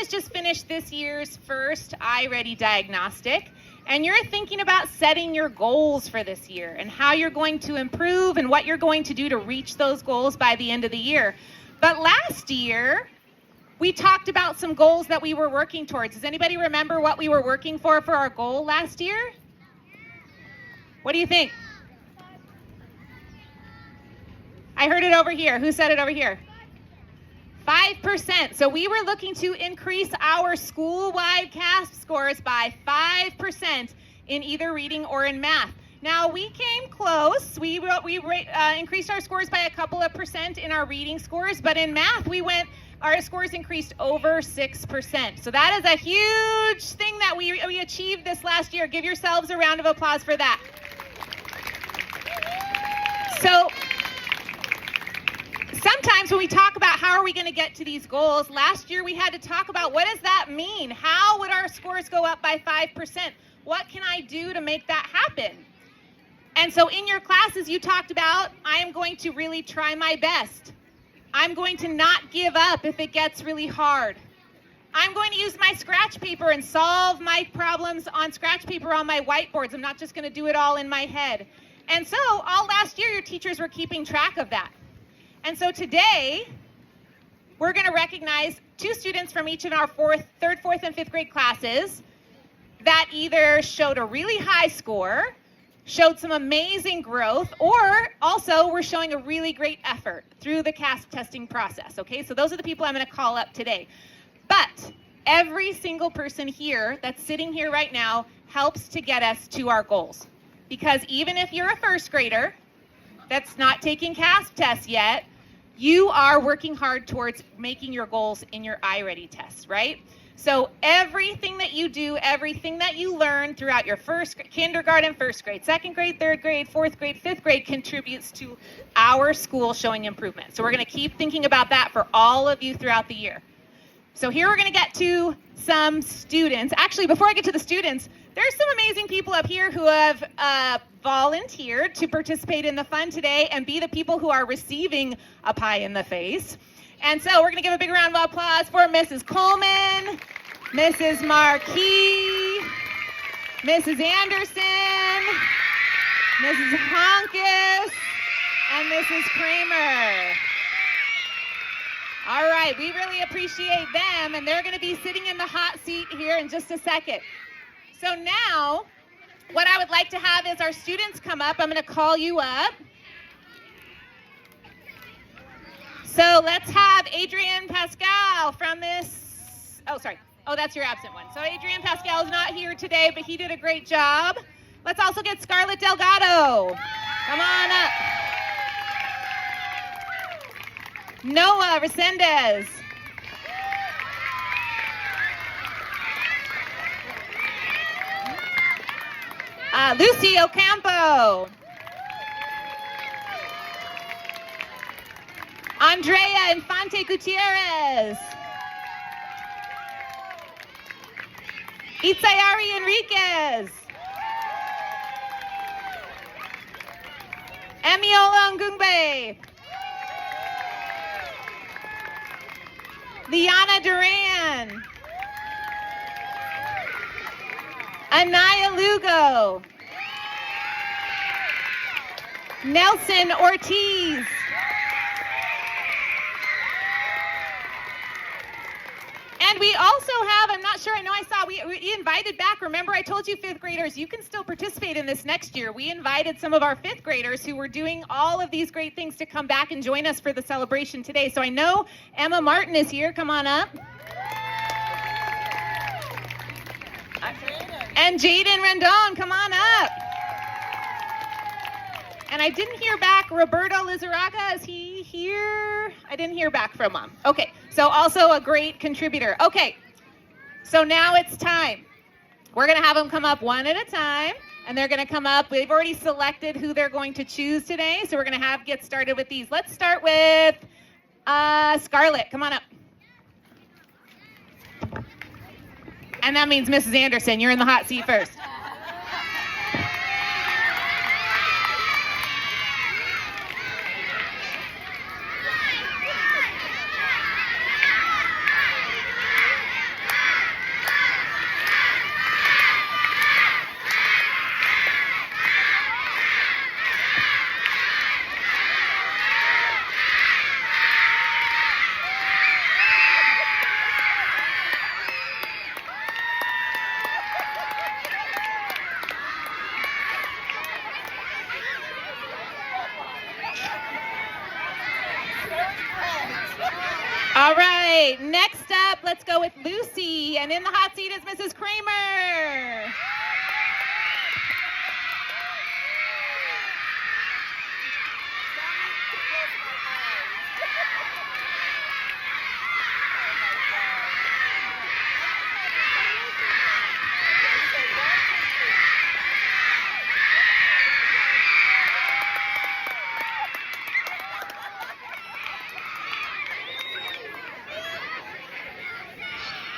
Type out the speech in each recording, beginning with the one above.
has just finished this year's first iReady diagnostic, and you're thinking about setting your goals for this year and how you're going to improve and what you're going to do to reach those goals by the end of the year. But last year, we talked about some goals that we were working towards. Does anybody remember what we were working for our goal last year? What do you think? I heard it over here. Who said it over here? 5%. So we were looking to increase our school-wide CAASPP scores by 5% in either reading or in math. Now, we came close. We increased our scores by a couple of percent in our reading scores, but in math, our scores increased over 6%. So that is a huge thing that we achieved this last year. Give yourselves a round of applause for that. So sometimes when we talk about how are we going to get to these goals, last year we had to talk about what does that mean? How would our scores go up by 5%? What can I do to make that happen? And so in your classes you talked about, I am going to really try my best. I'm going to not give up if it gets really hard. I'm going to use my scratch paper and solve my problems on scratch paper on my whiteboards. I'm not just going to do it all in my head. And so all last year your teachers were keeping track of that. And so today, we're going to recognize 2 students from each of our 3rd, 4th, and 5th grade classes that either showed a really high score, showed some amazing growth, or also were showing a really great effort through the CAASPP testing process, okay? So those are the people I'm going to call up today. But every single person here that's sitting here right now helps to get us to our goals. Because even if you're a 1st grader that's not taking CAASPP tests yet, you are working hard towards making your goals in your iReady test, right? So everything that you do, everything that you learn throughout your kindergarten, 1st grade, 2nd grade, 3rd grade, 4th grade, 5th grade contributes to our school showing improvement. So we're going to keep thinking about that for all of you throughout the year. So here we're going to get to some students. Actually, before I get to the students, there's some amazing people up here who have volunteered to participate in the fun today and be the people who are receiving a pie in the face. And so we're going to give a big round of applause for Mrs. Coleman, Mrs. Marquis, Mrs. Anderson, Mrs. Honkus, and Mrs. Kramer. All right, we really appreciate them, and they're going to be sitting in the hot seat here in just a second. So now, what I would like to have is our students come up. I'm going to call you up. So let's have Adrian Pascal from this, that's your absent one. So Adrian Pascal is not here today, but he did a great job. Let's also get Scarlett Delgado. Come on up. Noah Resendez. Lucy Ocampo. Andrea Infante Gutierrez. Itzayari Enriquez. Emiola Ngungbe. Liana Duran. Anaya Lugo. Nelson Ortiz. And we also have, I'm not sure, I know I saw, we invited back, remember I told you 5th graders, you can still participate in this next year. We invited some of our 5th graders who were doing all of these great things to come back and join us for the celebration today. So I know Emma Martin is here, come on up. And Jaden Rendon, come on up. And I didn't hear back, Roberto Lizarraga, is he here? I didn't hear back from him. Okay, so also a great contributor. Okay, so now it's time. We're gonna have them come up one at a time, and they're gonna come up. We've already selected who they're going to choose today, so we're gonna get started with these. Let's start with Scarlett, come on up. And that means Mrs. Anderson, you're in the hot seat first. up, let's go with Lucy. And in the hot seat is Mrs. Kramer.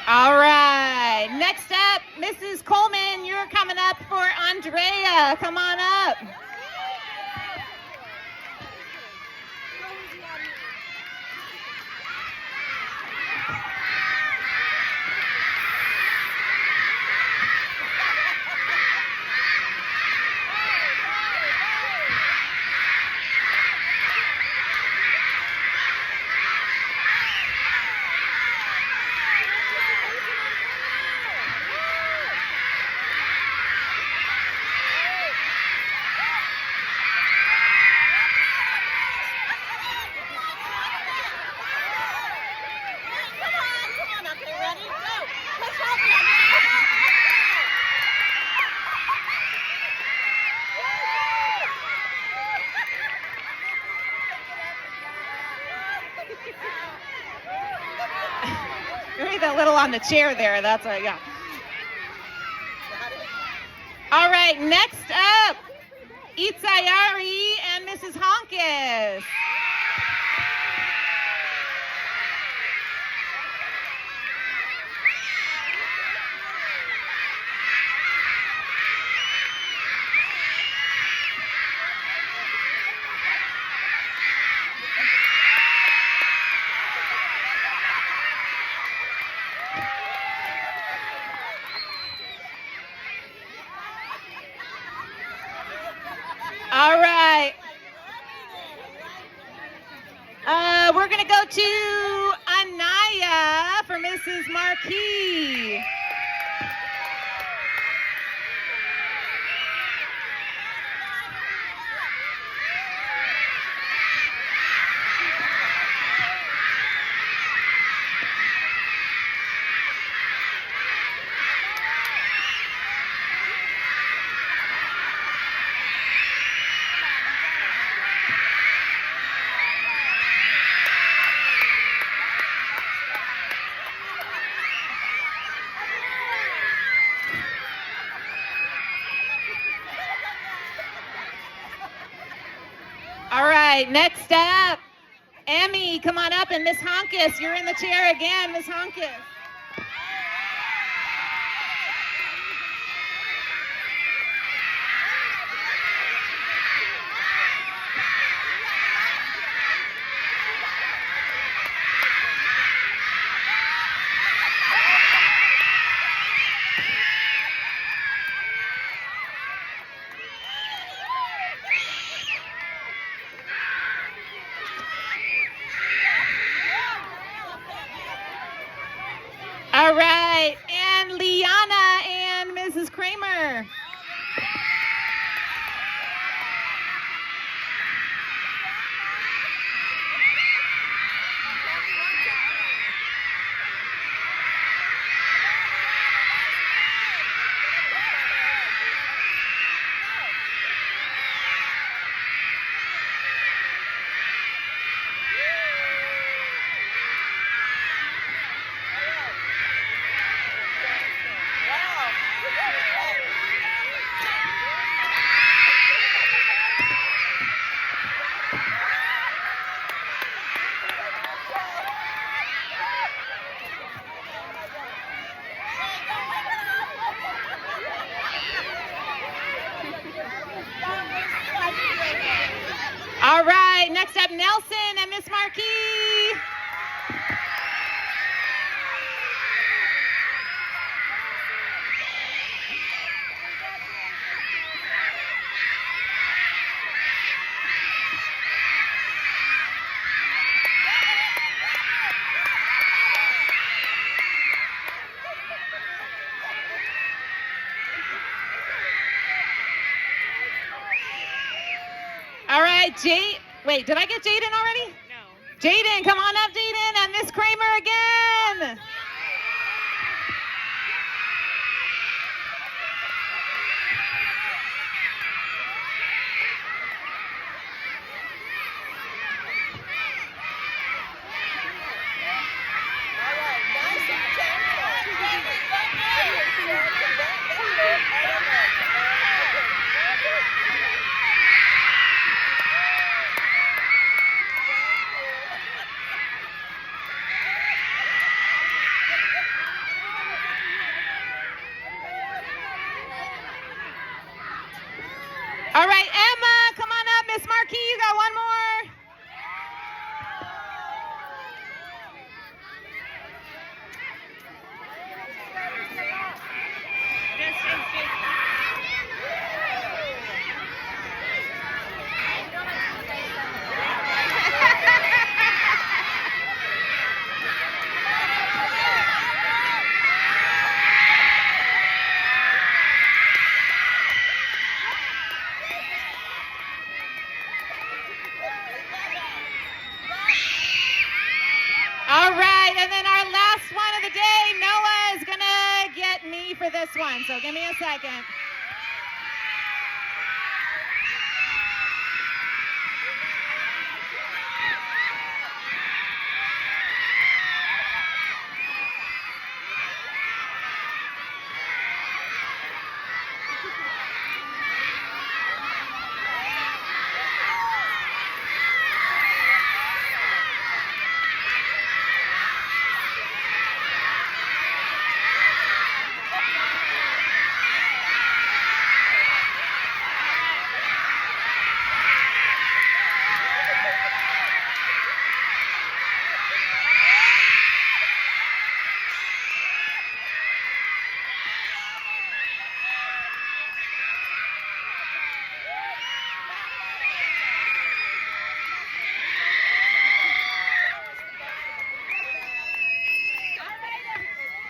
All right, next up, Mrs. Coleman, you're coming up for Andrea. Come on up. Maybe a little on the chair there. That's a, yeah. All right, next up, Itzayari and Mrs. Honkis. All right. We're going to go to Anaya for Mrs. Marquis. All right, next up, Emmy, come on up, and Miss Honkis, you're in the chair again, Miss Honkis. All right, and Liana and Mrs. Kramer. All right, next up, Nelson and Miss Marquis. All right, wait, did I get Jaden already? No. Jaden, come on up, Jaden, and Miss Kramer again. for this one, so give me a second.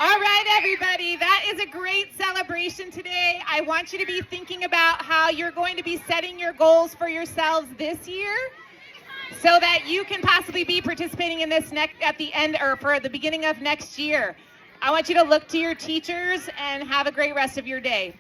All right, everybody, that is a great celebration today. I want you to be thinking about how you're going to be setting your goals for yourselves this year so that you can possibly be participating in this at the end or for the beginning of next year. I want you to look to your teachers and have a great rest of your day.